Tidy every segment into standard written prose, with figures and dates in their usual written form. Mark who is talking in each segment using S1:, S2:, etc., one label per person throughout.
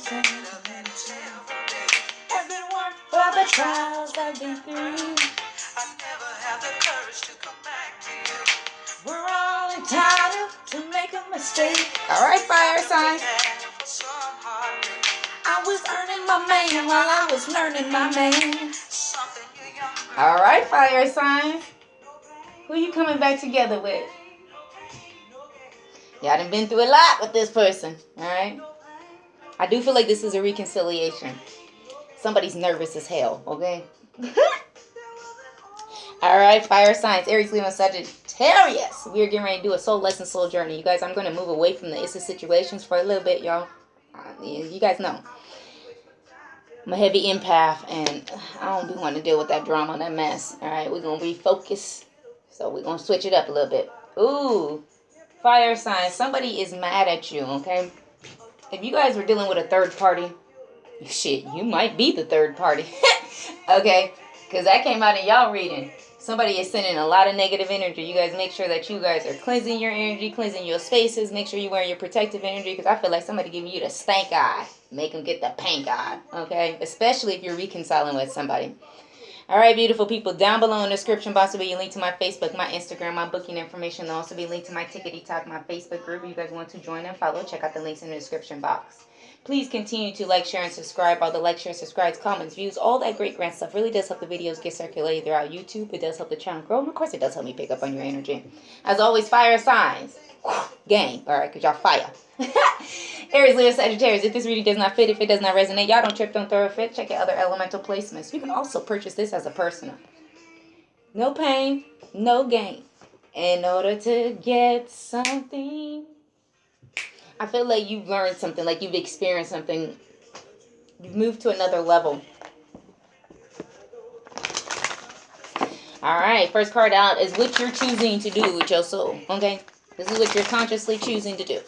S1: everyone for the trials I've been through. I never had the courage to come back to you. We're all entitled to make a mistake. All right, fire signs. I was earning my man while I was learning my man. All right, fire signs. Who you coming back together with? Y'all done been through a lot with this person. All right. I do feel like this is a reconciliation. Somebody's nervous as hell. Okay. All right, fire signs, Aries, Leo, and Sagittarius. We're getting ready to do a soul lesson, soul journey. You guys, I'm going to move away from the issa situations for a little bit, y'all. You guys know. I'm a heavy empath, and I don't be wanting to deal with that drama and that mess. All right, we're going to be focused. So we're going to switch it up a little bit. Ooh, fire signs. Somebody is mad at you, okay? If you guys were dealing with a third party, shit, you might be the third party. Okay? Because that came out in y'all reading. Somebody is sending a lot of negative energy. You guys make sure that you guys are cleansing your energy, cleansing your spaces. Make sure you're wearing your protective energy, because I feel like somebody giving you the stank eye. Make them get the pink eye. Okay? Especially if you're reconciling with somebody. All right, beautiful people. Down below in the description box will be a link to my Facebook, my Instagram, my booking information. There'll also be a link to my Tickety Talk, my Facebook group. If you guys want to join and follow, check out the links in the description box. Please continue to like, share, and subscribe. All the like, share, subscribes, comments, views, all that great grand stuff really does help the videos get circulated throughout YouTube. It does help the channel grow. And of course, it does help me pick up on your energy. As always, fire signs. Gang. All right, because y'all fire. Aries, Leo, Sagittarius. If this reading does not fit, if it does not resonate, y'all don't trip, don't throw a fit. Check your other elemental placements. You can also purchase this as a personal. No pain, no gain. In order to get something, I feel like you've learned something, like you've experienced something. You've moved to another level. All right, first card out is what you're choosing to do with your soul, okay? This is what you're consciously choosing to do.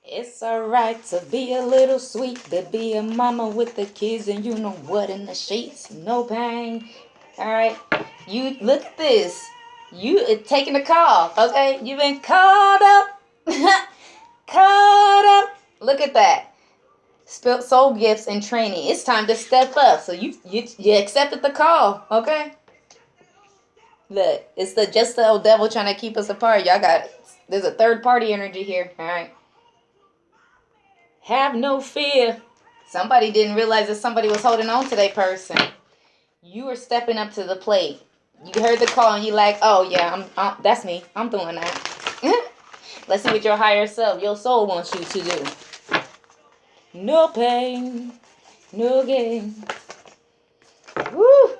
S1: It's alright to be a little sweet, to be a mama with the kids and you know what in the sheets. No pain. Alright. You look at this. You taking a call, okay? You've been called up. Called up. Look at that. Soul gifts and training. It's time to step up. So you accepted the call, okay? Look, it's just the old devil trying to keep us apart. There's a third party energy here, alright? Have no fear. Somebody didn't realize that somebody was holding on to their person. You are stepping up to the plate. You heard the call and you're like, oh yeah, that's me. I'm doing that. Let's see what your higher self, your soul wants you to do. No pain, no gain. Woo!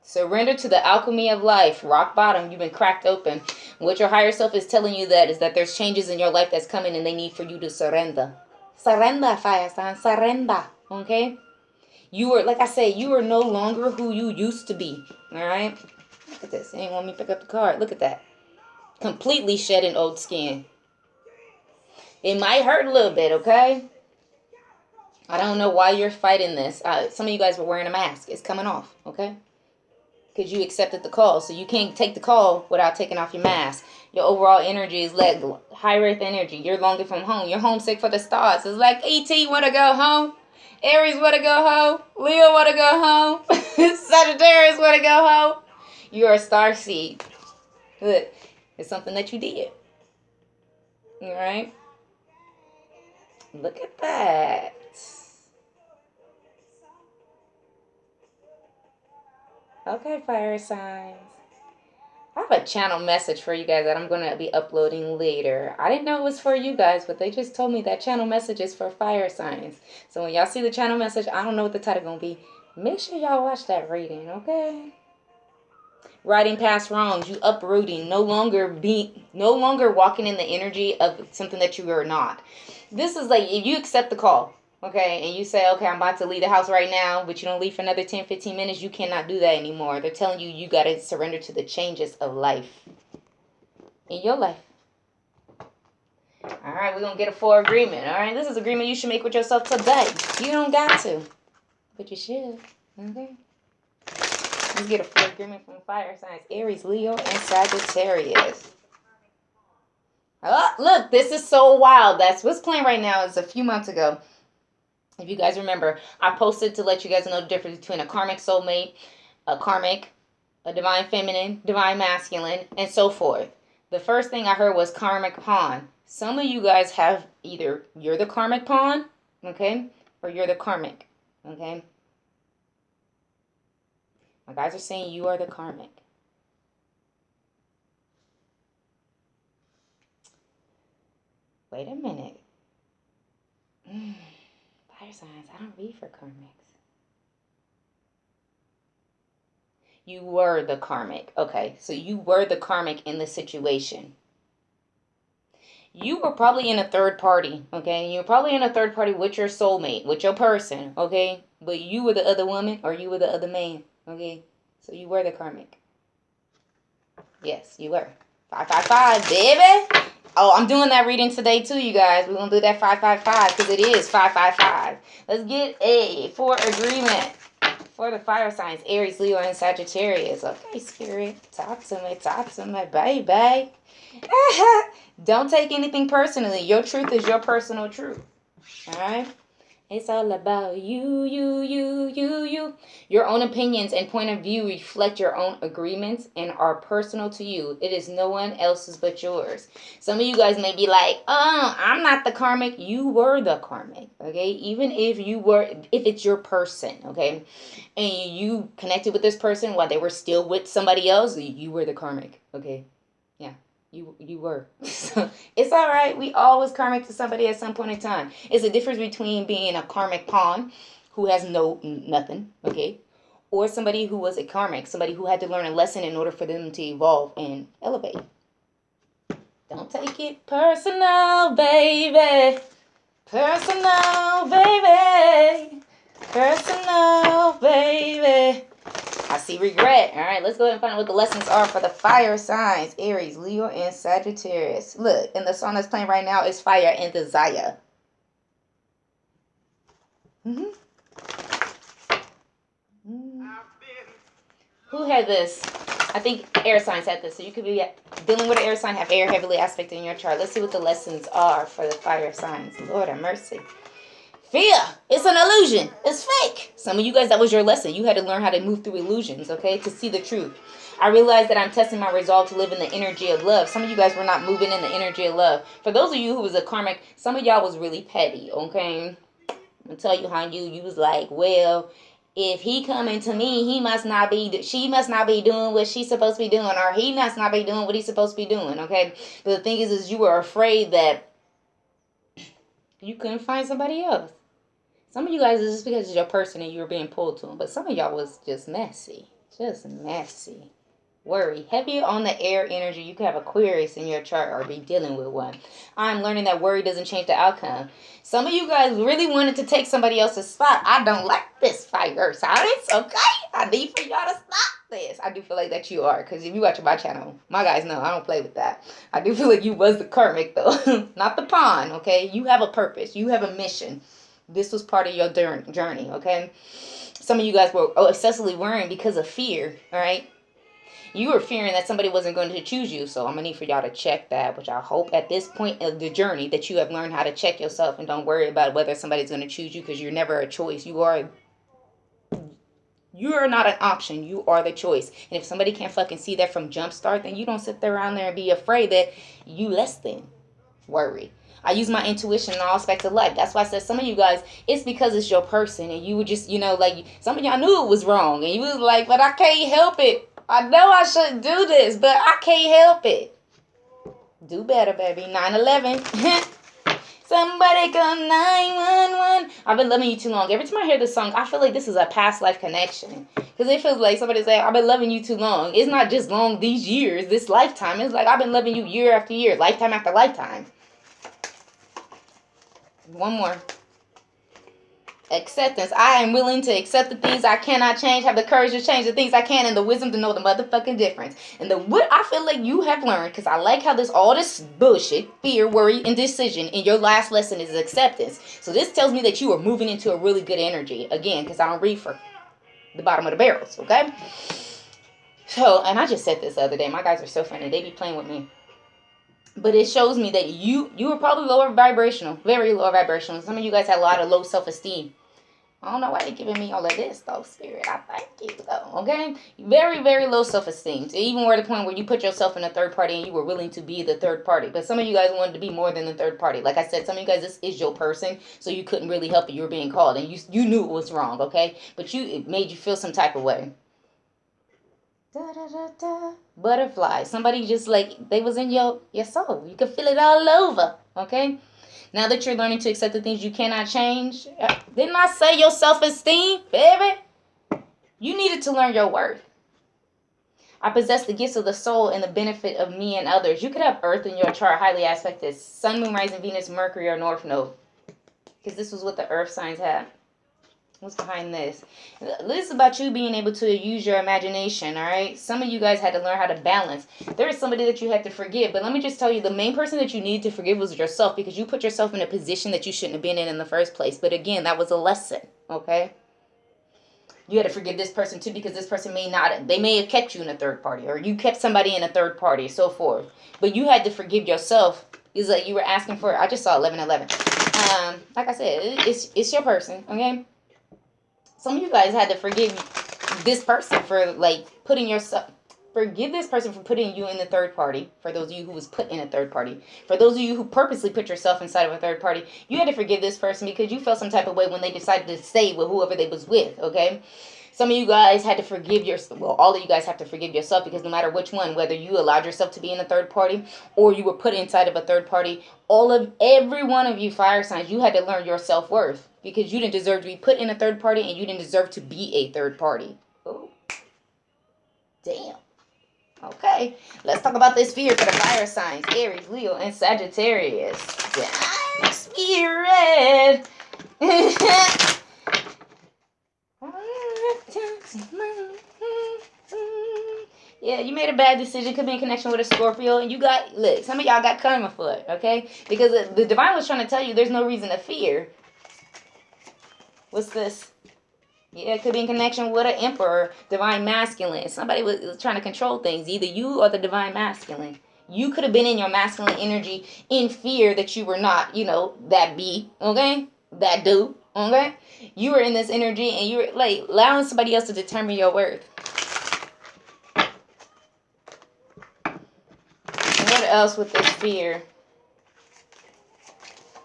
S1: Surrender to the alchemy of life. Rock bottom. You've been cracked open. What your higher self is telling you is that there's changes in your life that's coming and they need for you to surrender. Surrender, fire sign. Surrender. Okay? You are, like I say, you are no longer who you used to be. Alright? Look at this. They ain't want me to pick up the card. Look at that. Completely shedding old skin. It might hurt a little bit, okay? I don't know why you're fighting this. Some of you guys were wearing a mask. It's coming off, okay? Because you accepted the call. So you can't take the call without taking off your mask. Your overall energy is like high earth energy. You're longing from home. You're homesick for the stars. It's like E.T. want to go home. Aries want to go home. Leo want to go home. Sagittarius want to go home. You're a star seed. Look, it's something that you did. All right? Look at that. Okay, fire signs. I have a channel message for you guys that I'm going to be uploading later. I didn't know it was for you guys, but they just told me that channel message is for fire signs. So when y'all see the channel message, I don't know what the title going to be. Make sure y'all watch that reading, okay? Righting past wrongs, you uprooting, no longer walking in the energy of something that you are not. This is like, if you accept the call, okay, and you say, okay, I'm about to leave the house right now, but you don't leave for another 10, 15 minutes, you cannot do that anymore. They're telling you, you got to surrender to the changes of life. In your life. All right, we're going to get a full agreement. All right, this is agreement you should make with yourself today. You don't got to, but you should. Okay. Let's get a full agreement from fire signs. Aries, Leo, and Sagittarius. Oh, look, this is so wild. That's what's playing right now. Is a few months ago. If you guys remember, I posted to let you guys know the difference between a karmic soulmate, a karmic, a divine feminine, divine masculine, and so forth. The first thing I heard was karmic pawn. Some of you guys have either you're the karmic pawn, okay, or you're the karmic, okay. My guys are saying you are the karmic. Wait a minute. Fire signs, I don't read for karmics. You were the karmic. Okay, so you were the karmic in the situation. You were probably in a third party, okay? You were probably in a third party with your soulmate, with your person, okay? But you were the other woman or you were the other man, okay? So you were the karmic. Yes, you were. 555, baby. Oh, I'm doing that reading today too, you guys. We're going to do that 555 because it is 555. Let's get a for agreement for the fire signs, Aries, Leo, and Sagittarius. Okay, Spirit, talk to me, baby. Don't take anything personally. Your truth is your personal truth. All right? It's all about you. Your own opinions and point of view reflect your own agreements and are personal to you. It is no one else's but yours. Some of you guys may be like, oh, I'm not the karmic. You were the karmic, okay? Even if it's your person, okay? And you connected with this person while they were still with somebody else, you were the karmic, okay? Yeah. You were. So it's all right. We all was karmic to somebody at some point in time. It's a difference between being a karmic pawn who has nothing, okay, or somebody who was a karmic, somebody who had to learn a lesson in order for them to evolve and elevate. Don't take it personal, baby. Personal, baby. Personal, baby. I see regret. All right, let's go ahead and find out what the lessons are for the fire signs, Aries, Leo, and Sagittarius. Look, and the song that's playing right now is Fire and Desire. Mm-hmm. Who had this? I think air signs had this. So you could be dealing with an air sign, have air heavily aspected in your chart. Let's see what the lessons are for the fire signs. Lord have mercy. Fear. It's an illusion. It's fake. Some of you guys, that was your lesson. You had to learn how to move through illusions, okay, to see the truth. I realized that I'm testing my resolve to live in the energy of love. Some of you guys were not moving in the energy of love. For those of you who was a karmic, some of y'all was really petty, okay? I'm going to tell you how you was like, well, if he coming to me, she must not be doing what she's supposed to be doing, or he must not be doing what he's supposed to be doing, okay? But the thing is you were afraid that you couldn't find somebody else. Some of you guys, it's just because it's your person and you were being pulled to them. But some of y'all was just messy. Just messy. Worry. Heavy on the air energy. You could have Aquarius in your chart or be dealing with one. I'm learning that worry doesn't change the outcome. Some of you guys really wanted to take somebody else's spot. I don't like this fire signs, okay? I need for y'all to stop this. I do feel like that you are. Because if you watch my channel, my guys know I don't play with that. I do feel like you was the karmic, though. Not the pawn, okay? You have a purpose. You have a mission. This was part of your journey, okay? Some of you guys were excessively worrying because of fear, all right? You were fearing that somebody wasn't going to choose you, so I'm going to need for y'all to check that, which I hope at this point of the journey that you have learned how to check yourself and don't worry about whether somebody's going to choose you because you're never a choice. You are not an option. You are the choice. And if somebody can't fucking see that from jump start, then you don't sit there around there and be afraid that you less than. Worry. I use my intuition in all aspects of life. That's why I said some of you guys, it's because it's your person. And you would just, like, some of y'all knew it was wrong. And you was like, but I can't help it. I know I shouldn't do this, but I can't help it. Do better, baby. 9/11. Somebody call 911. I've been loving you too long. Every time I hear this song, I feel like this is a past life connection. Because it feels like somebody saying, I've been loving you too long. It's not just long these years, this lifetime. It's like I've been loving you year after year, lifetime after lifetime. One more. Acceptance. I am willing to accept the things I cannot change, have the courage to change the things I can, and the wisdom to know the motherfucking difference. And what I feel like you have learned, because I like how all this bullshit, fear, worry, indecision in your last lesson is acceptance. So this tells me that you are moving into a really good energy. Again, because I don't read for the bottom of the barrels, okay? So, and I just said this the other day. My guys are so funny. They be playing with me. But it shows me that you were probably lower vibrational, very low vibrational. Some of you guys had a lot of low self-esteem. I don't know why they're giving me all of this, though, Spirit. I thank you, though, okay? Very, very low self-esteem. So even were the point where you put yourself in a third party and you were willing to be the third party. But some of you guys wanted to be more than the third party. Like I said, some of you guys, this is your person, so you couldn't really help it. You were being called, and you knew it was wrong, okay? But it made you feel some type of way. Da, da, da, da. Butterfly. Somebody just like, they was in your soul. You could feel it all over, okay? Now that you're learning to accept the things you cannot change, didn't I say your self-esteem, baby? You needed to learn your worth. I possess the gifts of the soul and the benefit of me and others. You could have Earth in your chart highly aspected. Sun, Moon, Rising, Venus, Mercury, or North Node. Because this was what the Earth signs had. What's behind this? This is about you being able to use your imagination, all right? Some of you guys had to learn how to balance. There is somebody that you had to forgive, but let me just tell you, the main person that you needed to forgive was yourself, because you put yourself in a position that you shouldn't have been in the first place. But again, that was a lesson, okay? You had to forgive this person too, because this person they may have kept you in a third party, or you kept somebody in a third party, so forth. But you had to forgive yourself. It's like you were asking for, I just saw 1111. Like I said, it's your person, okay? Some of you guys had to forgive this person for like putting yourself. Forgive this person for putting you in the third party. For those of you who was put in a third party. For those of you who purposely put yourself inside of a third party, you had to forgive this person because you felt some type of way when they decided to stay with whoever they was with, okay? Some of you guys had to forgive yourself. Well, all of you guys have to forgive yourself, because no matter which one, whether you allowed yourself to be in a third party or you were put inside of a third party, every one of you fire signs, you had to learn your self-worth, because you didn't deserve to be put in a third party and you didn't deserve to be a third party. Oh, damn. Okay, let's talk about this fear for the fire signs, Aries, Leo, and Sagittarius. Damn, Spirit. Yeah, you made a bad decision. Could be in connection with a Scorpio, and look, some of y'all got karma for it, okay? Because the divine was trying to tell you there's no reason to fear. What's this? Yeah, it could be in connection with an emperor, divine masculine. Somebody was trying to control things, either you or the divine masculine. You could have been in your masculine energy in fear that you were not, that be, okay? That do, okay? You were in this energy and you were like allowing somebody else to determine your worth. And what else with this fear?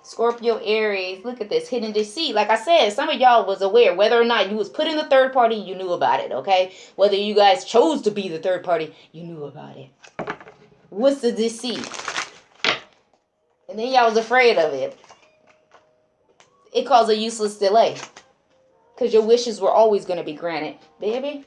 S1: Scorpio Aries, look at this, hidden deceit. Like I said, some of y'all was aware whether or not you was put in the third party, you knew about it, okay? Whether you guys chose to be the third party, you knew about it. What's the deceit? And then y'all was afraid of it. It caused a useless delay, because your wishes were always going to be granted, baby.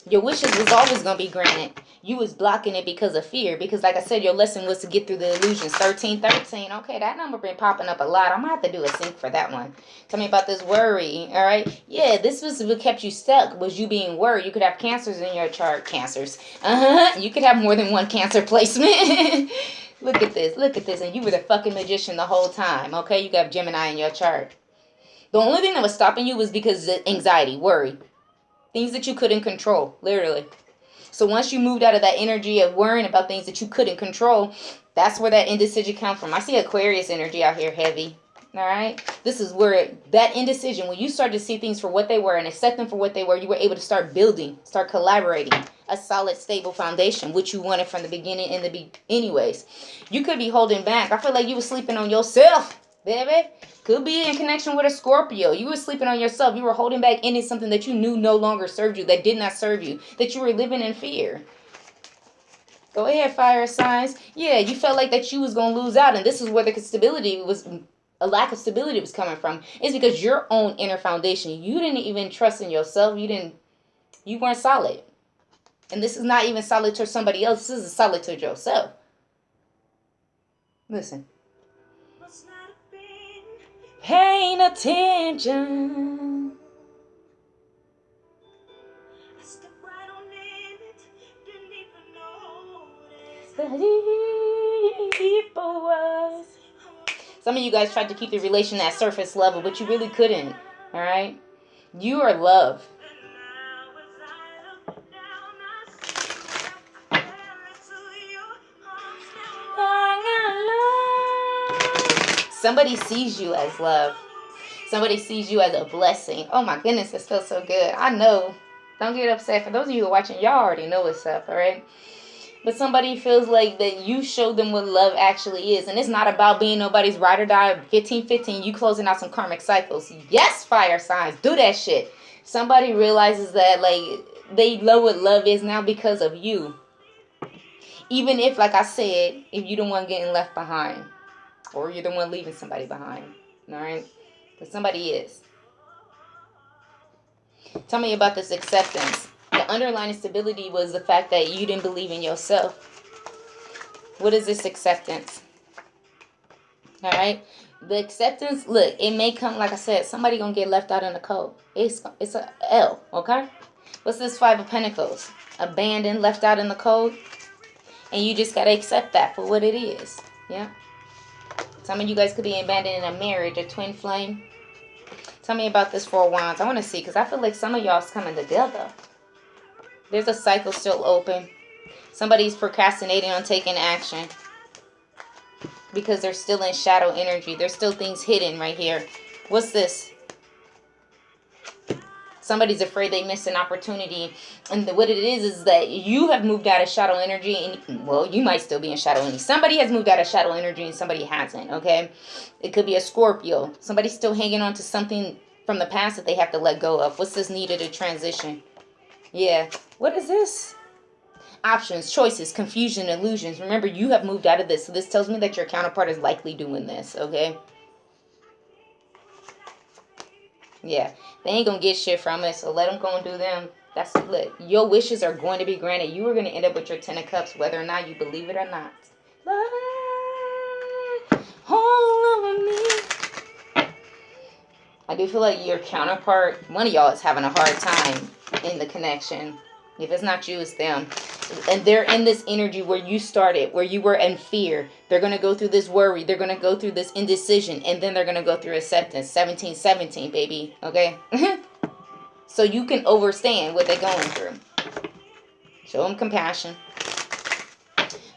S1: Your wishes was always going to be granted. You was blocking it because of fear. Because like I said, your lesson was to get through the illusions. 1313. Okay, that number been popping up a lot. I'm going to have to do a sync for that one. Tell me about this worry. All right. Yeah, this was what kept you stuck, was you being worried. You could have cancers in your chart. Cancers. You could have more than one cancer placement. Look at this. Look at this. And you were the fucking magician the whole time. Okay, you got Gemini in your chart. The only thing that was stopping you was because of anxiety, worry. Things that you couldn't control, literally. So once you moved out of that energy of worrying about things that you couldn't control, that's where that indecision comes from. I see Aquarius energy out here heavy. All right. This is where that indecision, when you started to see things for what they were and accept them for what they were, you were able to start building, start collaborating a solid, stable foundation, which you wanted from the beginning anyways. You could be holding back. I feel like you were sleeping on yourself, baby. Could be in connection with a Scorpio. You were sleeping on yourself. You were holding back into something that you knew no longer served you, that did not serve you, that you were living in fear. Go ahead, fire signs. Yeah, you felt like that you was going to lose out, and this is where a lack of stability was coming from. It's because your own inner foundation, you didn't even trust in yourself. You weren't solid. And this is not even solid to somebody else. This is solid to yourself. Listen. Paying attention. I stepped right on in it, didn't even notice. People was. Some of you guys tried to keep the relation at surface level, but you really couldn't. All right? You are love. Somebody sees you as love. Somebody sees you as a blessing. Oh my goodness, this feels so good. I know. Don't get upset. For those of you who are watching, y'all already know what's up, all right? But somebody feels like that you show them what love actually is. And it's not about being nobody's ride or die. 15-15, you closing out some karmic cycles. Yes, fire signs. Do that shit. Somebody realizes that, like, they know what love is now because of you. Even if, like I said, if you're the one getting left behind. Or you're the one leaving somebody behind. Alright? But somebody is. Tell me about this acceptance. The underlying stability was the fact that you didn't believe in yourself. What is this acceptance? Alright? The acceptance, look, it may come, like I said, somebody gonna get left out in the cold. It's a L, okay? What's this Five of Pentacles? Abandoned, left out in the cold. And you just gotta accept that for what it is. Yeah? Some of you guys could be abandoned in a marriage, a twin flame. Tell me about this Four of Wands. I want to see, because I feel like some of y'all's coming together. There's a cycle still open. Somebody's procrastinating on taking action because they're still in shadow energy. There's still things hidden right here. What's this? Somebody's afraid they missed an opportunity. And what it is that you have moved out of shadow energy. And, well, you might still be in shadow energy. Somebody has moved out of shadow energy and somebody hasn't, okay? It could be a Scorpio. Somebody's still hanging on to something from the past that they have to let go of. What's this needed to transition? Yeah. What is this? Options, choices, confusion, illusions. Remember, you have moved out of this. So this tells me that your counterpart is likely doing this, okay? Yeah. They ain't going to get shit from it, so let them go and do them. That's look. Your wishes are going to be granted. You are going to end up with your Ten of Cups, whether or not you believe it or not. All over me. I do feel like your counterpart, one of y'all is having a hard time in the connection. If it's not you, it's them. And they're in this energy where you started, where you were in fear. They're going to go through this worry. They're going to go through this indecision. And then they're going to go through acceptance. 17-17, baby. Okay? So you can understand what they're going through. Show them compassion.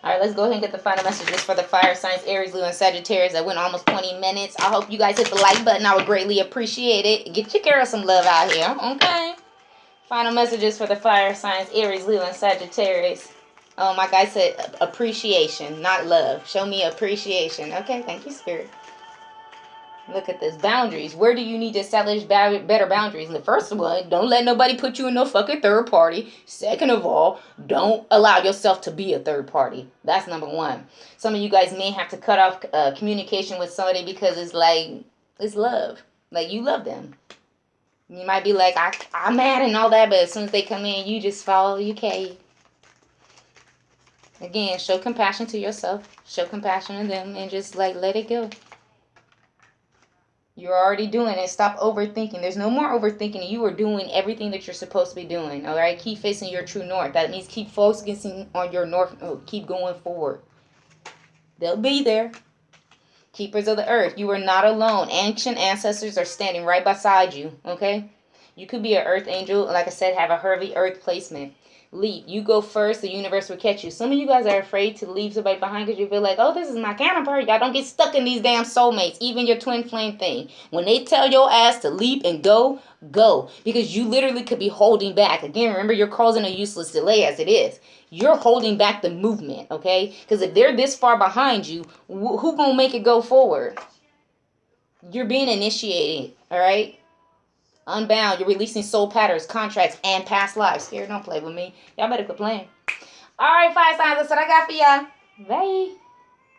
S1: All right, let's go ahead and get the final messages for the fire signs, Aries, Leo, and Sagittarius. That went almost 20 minutes. I hope you guys hit the like button. I would greatly appreciate it. Get your girl some love out here, okay? Final messages for the fire signs, Aries, Leo, and Sagittarius. Oh, my guy said appreciation, not love. Show me appreciation. Okay, thank you, Spirit. Look at this. Boundaries. Where do you need to establish better boundaries? And the first one, don't let nobody put you in no fucking third party. Second of all, don't allow yourself to be a third party. That's number one. Some of you guys may have to cut off communication with somebody because it's like, it's love. Like, you love them. You might be like, I'm mad and all that, but as soon as they come in, you just follow your cave. Again, show compassion to yourself. Show compassion to them and just, like, let it go. You're already doing it. Stop overthinking. There's no more overthinking. You are doing everything that you're supposed to be doing. All right? Keep facing your true north. That means keep focusing on your north. Keep going forward. They'll be there. Keepers of the earth. You are not alone. Ancient ancestors are standing right beside you. Okay? You could be an earth angel. Like I said, have a heavy earth placement. Leap. You go first. The universe will catch you. Some of you guys are afraid to leave somebody behind because you feel like, oh, this is my counterpart. Y'all don't get stuck in these damn soulmates. Even your twin flame thing. When they tell your ass to leap and go, go. Because you literally could be holding back. Again, remember, you're causing a useless delay as it is. You're holding back the movement, okay? Because if they're this far behind you, who gonna make it go forward? You're being initiated, all right? Unbound, you're releasing soul patterns, contracts, and past lives. Scared, don't play with me. Y'all better quit playing. All right, fire signs, that's what I got for y'all. Bye.